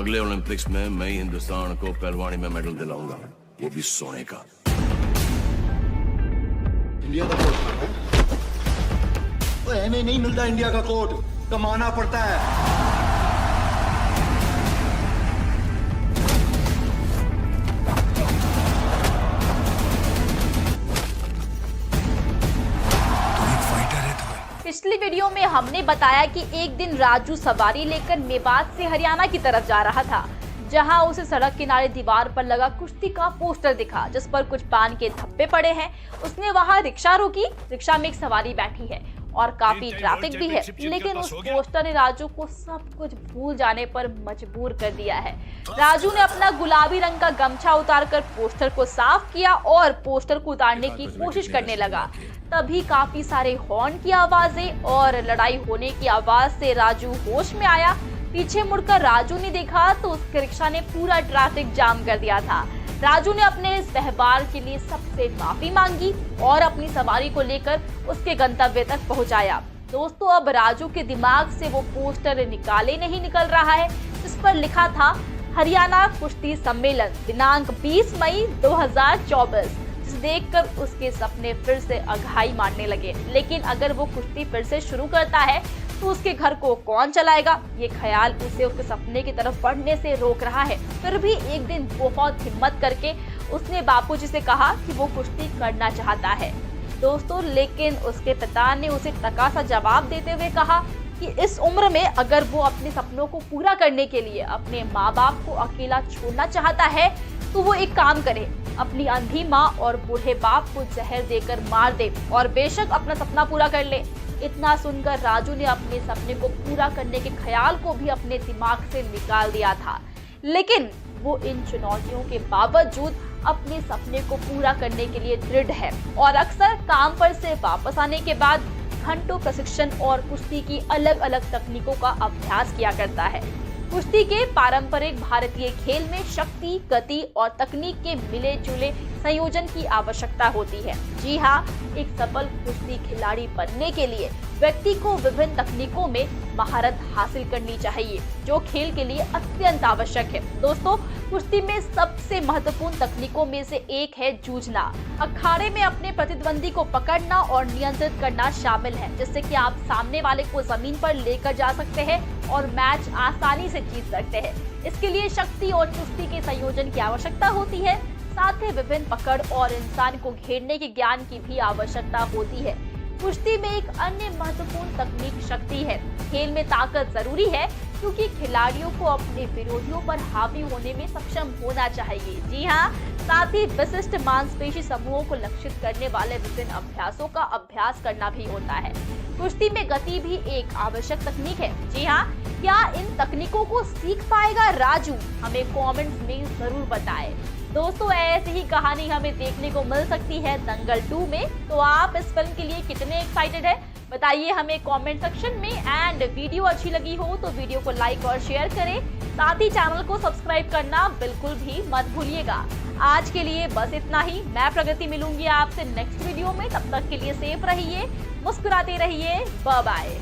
अगले ओलंपिक्स में मैं ही हिंदुस्तान को पहलवानी में मेडल दिलाऊंगा, वो भी सोने का। इंडिया का कोट हमें नहीं मिलता, इंडिया का कोट कमाना पड़ता है। पिछली वीडियो में हमने बताया कि एक दिन राजू सवारी लेकर मेवात से हरियाणा की तरफ जा रहा था, जहां उसे सड़क किनारे दीवार पर लगा कुश्ती का पोस्टर दिखा जिस पर कुछ पान के धब्बे पड़े हैं। उसने वहां रिक्शा रोकी। रिक्शा में एक सवारी बैठी है और काफी ट्रैफिक भी है, लेकिन उस पोस्टर ने राजू को सब कुछ भूल जाने पर मजबूर कर दिया है। राजू ने अपना गुलाबी रंग का गमछा उतारकर पोस्टर को साफ किया और पोस्टर को उतारने की कोशिश करने लगा। तभी काफी सारे हॉर्न की आवाजें और लड़ाई होने की आवाज से राजू होश में आया। पीछे मुड़कर राजू ने देखा तो उसके रिक्शा ने पूरा ट्रैफिक जाम कर दिया था। राजू ने अपने इस व्यवहार के लिए सबसे माफी मांगी और अपनी सवारी को लेकर उसके गंतव्य तक पहुंचाया। दोस्तों, अब राजू के दिमाग से वो पोस्टर निकाले नहीं निकल रहा है जिस पर लिखा था हरियाणा कुश्ती सम्मेलन दिनांक 20 मई 2024। देखकर उसके सपने फिर से अघाई मारने लगे। लेकिन अगर वो कुश्ती फिर से शुरू करता है तो उसके घर को कौन चलाएगा, ये ख्याल उसे उसके सपने की तरफ बढ़ने से रोक रहा है। फिर भी एक दिन बहुत हिम्मत करके उसने बापूजी से कहा कि वो कुश्ती करना चाहता है दोस्तों, लेकिन उसके पिता ने उसे तका सा जवाब देते हुए कहा कि इस उम्र में अगर वो अपने सपनों को पूरा करने के लिए अपने माँ बाप को अकेला छोड़ना चाहता है तो वो एक काम करे, अपनी अंधी माँ और बूढ़े बाप को जहर देकर मार दे और बेशक अपना सपना पूरा कर ले। इतना सुनकर राजू ने अपने सपने को पूरा करने के ख्याल को भी अपने दिमाग से निकाल दिया था, लेकिन वो इन चुनौतियों के बावजूद अपने सपने को पूरा करने के लिए दृढ़ है और अक्सर काम पर से वापस आने के बाद घंटों प्रशिक्षण और कुश्ती की अलग अलग तकनीकों का अभ्यास किया करता है। कुश्ती के पारंपरिक भारतीय खेल में शक्ति, गति और तकनीक के मिले जुले संयोजन की आवश्यकता होती है। जी हाँ, एक सफल कुश्ती खिलाड़ी बनने के लिए व्यक्ति को विभिन्न तकनीकों में महारत हासिल करनी चाहिए, जो खेल के लिए अत्यंत आवश्यक है। दोस्तों, कुश्ती में सबसे महत्वपूर्ण तकनीकों में से एक है जूझना। अखाड़े में अपने प्रतिद्वंदी को पकड़ना और नियंत्रित करना शामिल है, जिससे कि आप सामने वाले को जमीन पर लेकर जा सकते हैं और मैच आसानी से जीत सकते हैं। इसके लिए शक्ति और चुस्ती के संयोजन की आवश्यकता होती है। साथ ही विभिन्न पकड़ और इंसान को घेरने के ज्ञान की भी आवश्यकता होती है। कुश्ती में एक अन्य महत्वपूर्ण तकनीक शक्ति है। खेल में ताकत जरूरी है क्योंकि खिलाड़ियों को अपने विरोधियों पर हावी होने में सक्षम होना चाहिए। जी हाँ, साथ ही विशिष्ट मांसपेशी समूहों को लक्षित करने वाले विभिन्न अभ्यासों का अभ्यास करना भी होता है। कुश्ती में गति भी एक आवश्यक तकनीक है। जी हाँ, क्या इन तकनीकों को सीख पाएगा राजू? हमें कमेंट्स में जरूर बताएं। दोस्तों, ऐसी ही कहानी हमें देखने को मिल सकती है दंगल 2 में। तो आप इस फिल्म के लिए कितने एक्साइटेड हैं बताइए हमें कमेंट सेक्शन में। एंड वीडियो अच्छी लगी हो तो वीडियो को लाइक और शेयर करें, साथ ही चैनल को सब्सक्राइब करना बिल्कुल भी मत भूलिएगा। आज के लिए बस इतना ही। मैं प्रगति मिलूंगी आपसे नेक्स्ट वीडियो में। तब तक के लिए सेफ रहिए, मुस्कुराते रहिए। Bye bye.